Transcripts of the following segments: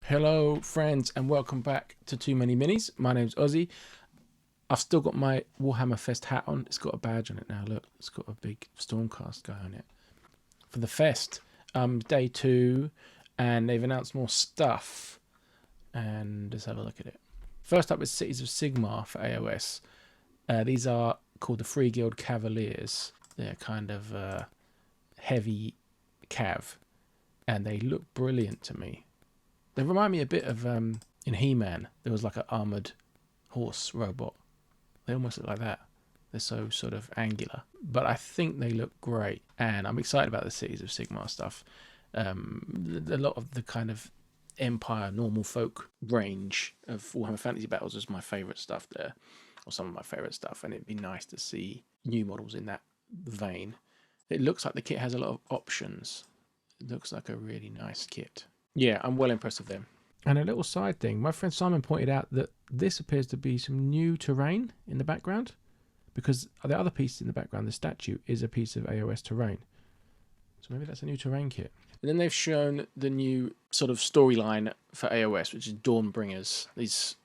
Hello friends and welcome back to Too Many Minis. My name's Ossie. I've still got my Warhammer Fest hat on. It's got a badge on it now, look. It's got a big Stormcast guy on it. For the Fest, day 2, and they've announced more stuff. And let's have a look at it. First up is Cities of Sigmar for AOS. These are called the Free Guild Cavaliers. They're kind of heavy cav, and they look brilliant to me. They remind me a bit of, in He-Man, there was like an armoured horse robot. They almost look like that. They're so sort of angular. But I think they look great. And I'm excited about the Cities of Sigmar stuff. A lot of the kind of Empire, normal folk range of Warhammer Fantasy Battles is my favourite stuff there. Or some of my favourite stuff. And it'd be nice to see new models in that vein. It looks like the kit has a lot of options. It looks like a really nice kit. Yeah, I'm well impressed with them. And a little side thing, my friend Simon pointed out that this appears to be some new terrain in the background, because the other piece in the background, the statue, is a piece of AOS terrain. So maybe that's a new terrain kit. And then they've shown the new sort of storyline for AOS, which is Dawnbringers. These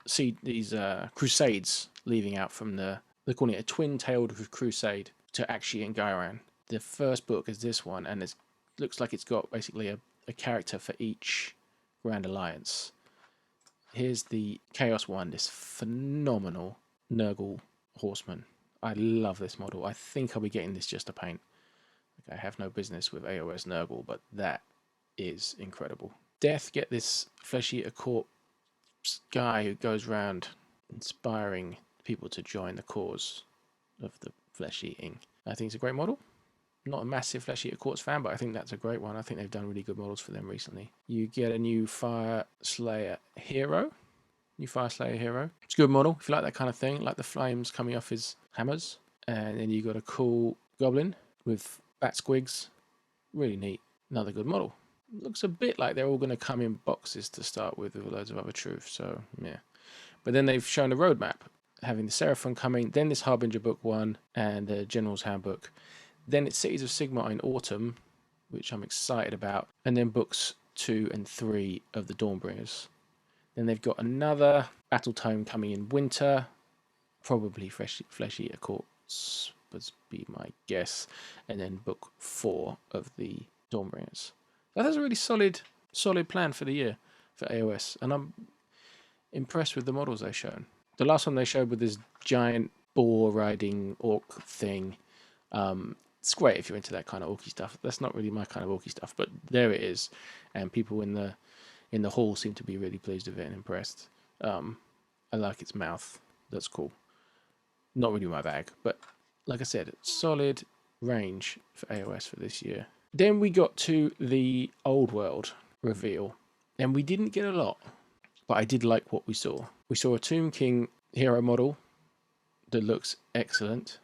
crusades leaving out from they're calling it a twin-tailed crusade to Akshi and Gairan. The first book is this one, and it looks like it's got basically a character for each Grand Alliance. Here's the Chaos one, this phenomenal Nurgle horseman. I love this model. I think I'll be getting this just to paint. I have no business with AOS Nurgle, but that is incredible. Death get this Flesh Eater Corpse guy who goes around inspiring people to join the cause of the flesh eating. I think it's a great model. Not a massive Flesh Eater Corpse fan, but I think that's a great one. I think they've done really good models for them recently. You get a new Fire Slayer hero. It's a good model, if you like that kind of thing, like the flames coming off his hammers. And then you got a cool goblin with bat squigs. Really neat. Another good model. Looks a bit like they're all going to come in boxes to start with loads of other truth, so yeah. But then they've shown a roadmap, having the Seraphon coming, then this Harbinger book 1, and the General's Handbook. Then it's Cities of Sigmar in autumn, which I'm excited about. And then books 2 and 3 of the Dawnbringers. Then they've got another Battle Tome coming in winter. Probably Flesh Eater Corpse would be my guess. And then book 4 of the Dawnbringers. That's a really solid plan for the year for AOS. And I'm impressed with the models they've shown. The last one they showed with this giant boar riding orc thing. It's great if you're into that kind of orky stuff. That's not really my kind of orky stuff, but there it is, and people in the hall seem to be really pleased with it and impressed. I like its mouth. That's cool. Not really my bag, but like I said, solid range for AOS for this year. Then we got to the Old World reveal, and we didn't get a lot, but I did like what we saw. We saw a Tomb King hero model that looks excellent.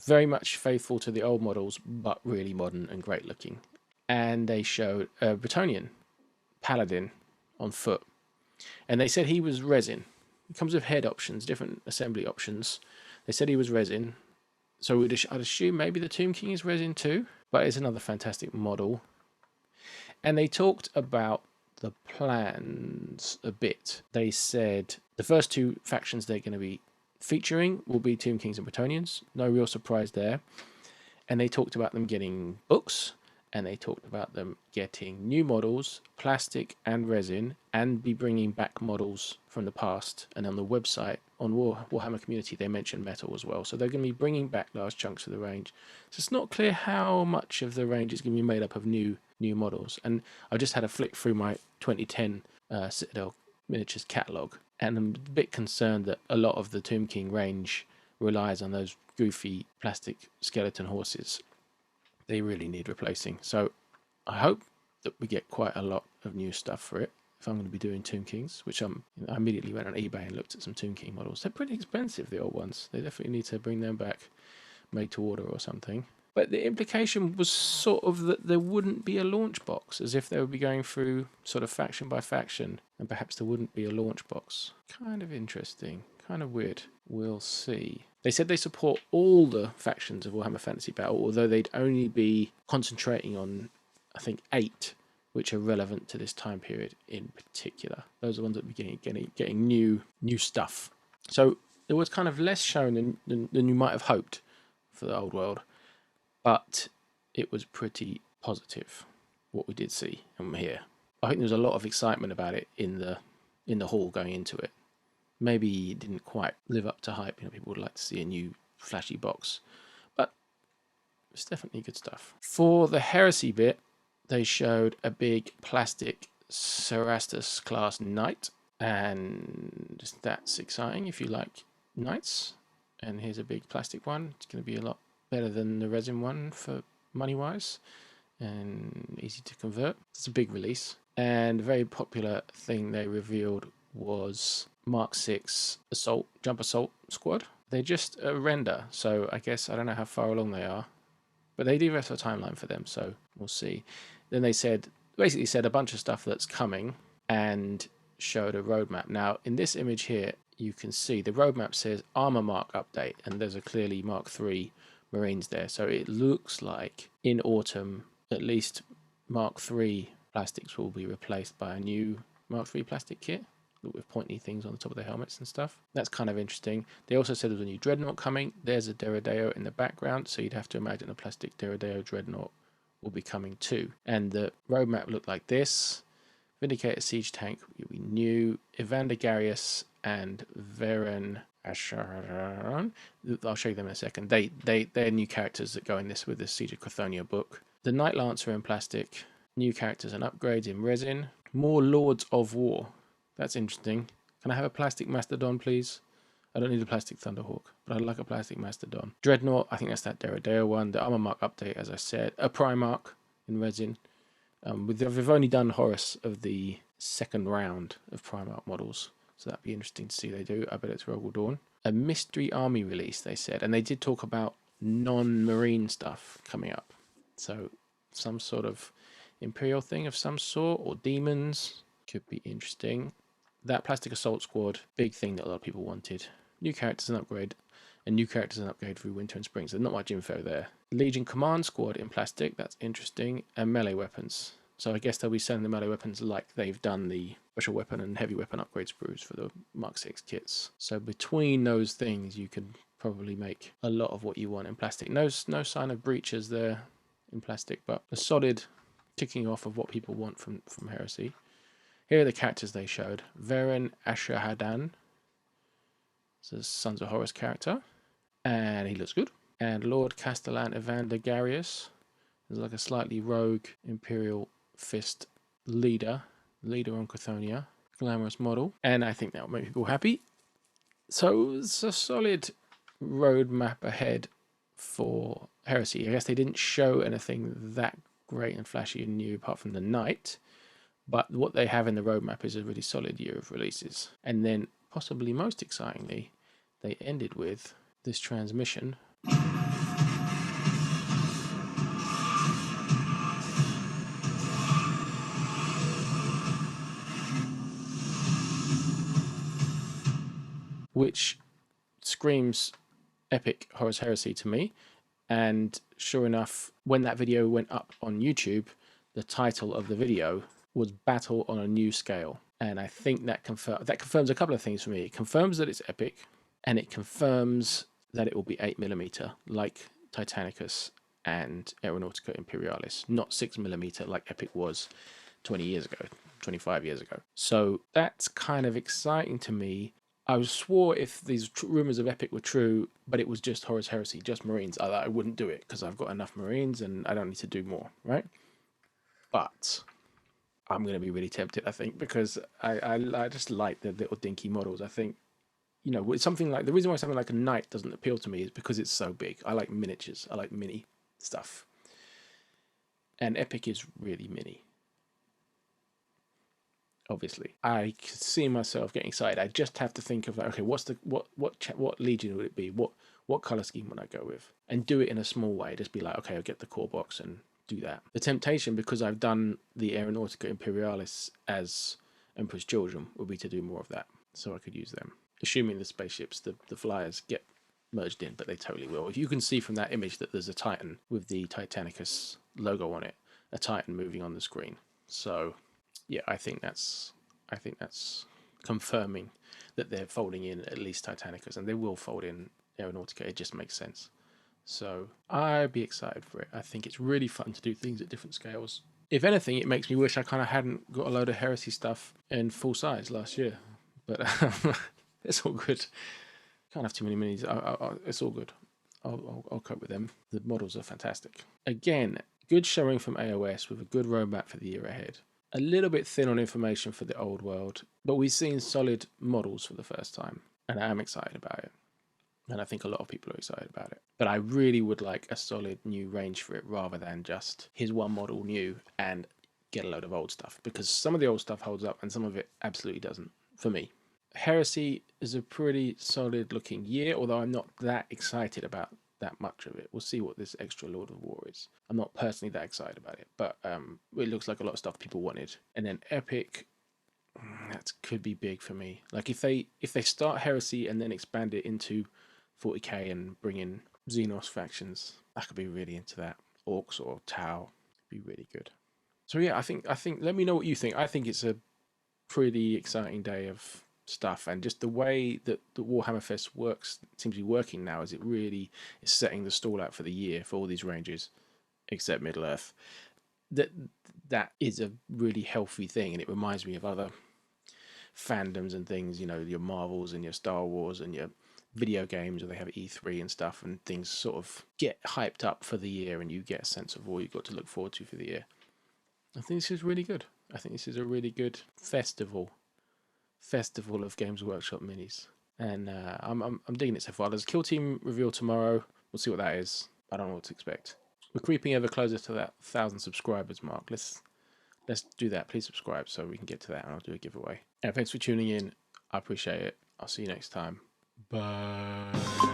Very much faithful to the old models, but really modern and great looking. And they showed a Bretonnian paladin on foot. And they said he was resin. It comes with head options, different assembly options. They said he was resin. So I'd assume maybe the Tomb King is resin too. But it's another fantastic model. And they talked about the plans a bit. They said the first 2 factions they're going to be featuring will be Tomb Kings and Bretonnians. No real surprise there. And they talked about them getting books, and they talked about them getting new models, plastic and resin, and be bringing back models from the past. And on the website, on Warhammer Community, they mentioned metal as well. So they're going to be bringing back large chunks of the range. So it's not clear how much of the range is going to be made up of new models. And I just had a flick through my 2010 Citadel Miniatures catalogue, and I'm a bit concerned that a lot of the Tomb King range relies on those goofy plastic skeleton horses. They really need replacing. So I hope that we get quite a lot of new stuff for it if I'm going to be doing Tomb Kings, which I immediately went on eBay and looked at some Tomb King models. They're pretty expensive, the old ones. They definitely need to bring them back made to order or something. But the implication was sort of that there wouldn't be a launch box, as if they would be going through sort of faction by faction, and perhaps there wouldn't be a launch box. Kind of interesting, kind of weird. We'll see. They said they support all the factions of Warhammer Fantasy Battle, although they'd only be concentrating on, I think, 8 which are relevant to this time period in particular. Those are the ones that we're getting new stuff. So it was kind of less shown than you might have hoped for the old world, but it was pretty positive what we did see and hear. I think there was a lot of excitement about it in the hall going into it. Maybe it didn't quite live up to hype. People would like to see a new flashy box, but it's definitely good stuff. For the Heresy bit, they showed a big plastic Cerastus class knight, and that's exciting if you like knights. And here's a big plastic one. It's going to be a lot better than the resin one for money wise, and easy to convert. It's a big release, and a very popular thing they revealed was Mark 6 jump assault squad. They're just a render, so I guess I don't know how far along they are, but they do have a timeline for them, so we'll see. Then they basically said a bunch of stuff that's coming and showed a roadmap. Now in this image here, you can see the roadmap says armor mark update, and there's a clearly Mark 3 Marines there, so it looks like in autumn at least Mark 3 plastics will be replaced by a new Mark 3 plastic kit with pointy things on the top of the helmets and stuff. That's kind of interesting. They also said there was a new dreadnought coming. There's a Deredeo in the background, so you'd have to imagine a plastic Deredeo dreadnought will be coming too. And the roadmap looked like this. Vindicator siege tank will be new. Evander Garius and Varen Asharon. I'll show you them in a second. They're new characters that go in this with the Siege of Chthoniya book. The Knight Lancer in plastic. New characters and upgrades in resin. More Lords of War. That's interesting. Can I have a plastic Mastodon, please? I don't need a plastic Thunderhawk, but I'd like a plastic Mastodon. Dreadnought, I think that's that Deredeo one. The armor mark update, as I said. A Primarch in resin. We've only done Horus of the second round of Primarch models, so that'd be interesting to see they do. I bet it's Rogel Dawn. A mystery army release, they said, and they did talk about non-marine stuff coming up. So some sort of Imperial thing of some sort, or demons, could be interesting. That plastic assault squad, big thing that a lot of people wanted. New characters and upgrade, and new characters and upgrade through winter and spring, so not much info there. Legion command squad in plastic, that's interesting, and melee weapons. So I guess they'll be selling the melee weapons like they've done the special weapon and heavy weapon upgrade sprues for the Mark 6 kits. So between those things, you can probably make a lot of what you want in plastic. No sign of breaches there in plastic, but a solid ticking off of what people want from Heresy. Here are the characters they showed. Varen Ashahadan. It's a Sons of Horus character. And he looks good. And Lord Castellan Evander Garius. There's like a slightly rogue Imperial Fist leader on Chthoniya. Glamorous model. And I think that will make people happy. So it's a solid roadmap ahead for Heresy. I guess they didn't show anything that great and flashy and new apart from the Knight. But what they have in the roadmap is a really solid year of releases. And then, possibly most excitingly, they ended with this transmission. Which screams epic Horus Heresy to me. And sure enough, when that video went up on YouTube, the title of the video was Battle on a New Scale. And I think that confirms a couple of things for me. It confirms that it's epic, and it confirms that it will be 8mm, like Titanicus and Aeronautica Imperialis, not 6mm like Epic was 20 years ago, 25 years ago. So that's kind of exciting to me. I swore if these rumors of Epic were true, but it was just Horus Heresy, just Marines, I wouldn't do it because I've got enough Marines and I don't need to do more, right? But I'm going to be really tempted, I think, because I just like the little dinky models. I think, with something like, the reason why something like a Knight doesn't appeal to me is because it's so big. I like miniatures. I like mini stuff. And Epic is really mini. Obviously, I could see myself getting excited. I just have to think of, okay, what Legion would it be? What color scheme would I go with? And do it in a small way. Just be like, okay, I'll get the core box and do that. The temptation, because I've done the Aeronautica Imperialis as Emperor's Children, would be to do more of that, so I could use them. Assuming the spaceships, the flyers, get merged in, but they totally will. If you can see from that image that there's a Titan with the Titanicus logo on it, a Titan moving on the screen. So yeah, I think that's confirming that they're folding in at least Titanicus, and they will fold in Aeronautica. It just makes sense. So I'd be excited for it. I think it's really fun to do things at different scales. If anything, it makes me wish I kind of hadn't got a load of Heresy stuff in full size last year. But it's all good. Can't have too many minis. It's all good. I'll cope with them. The models are fantastic. Again, good showing from AOS with a good roadmap for the year ahead. A little bit thin on information for the old world, but we've seen solid models for the first time, and I am excited about it. And I think a lot of people are excited about it. But I really would like a solid new range for it rather than just here's one model new and get a load of old stuff, because some of the old stuff holds up and some of it absolutely doesn't for me. Heresy is a pretty solid looking year, although I'm not that excited about that much of it. We'll see what this extra Lord of War is. I'm not personally that excited about it, but it looks like a lot of stuff people wanted. And then Epic, that could be big for me. Like if they start Heresy and then expand it into 40k and bring in Xenos factions, I could be really into that. Orcs or Tau, be really good. So yeah, I think let me know what you think. I think it's a pretty exciting day of stuff, and just the way that the Warhammer Fest seems to be working now, is it really is setting the stall out for the year for all these ranges, except Middle Earth. That is a really healthy thing, and it reminds me of other fandoms and things, you know, your Marvels and your Star Wars and your video games, where they have E3 and stuff, and things sort of get hyped up for the year and you get a sense of what you've got to look forward to for the year. I think this is really good. I think this is a really good festival of Games Workshop minis, and I'm digging it so far. There's a Kill Team reveal tomorrow. We'll see what that is. I don't know what to expect. We're creeping ever closer to that 1,000 subscribers mark. Let's do that. Please subscribe so we can get to that, and I'll do a giveaway. And thanks for tuning in. I appreciate it. I'll see you next time. Bye.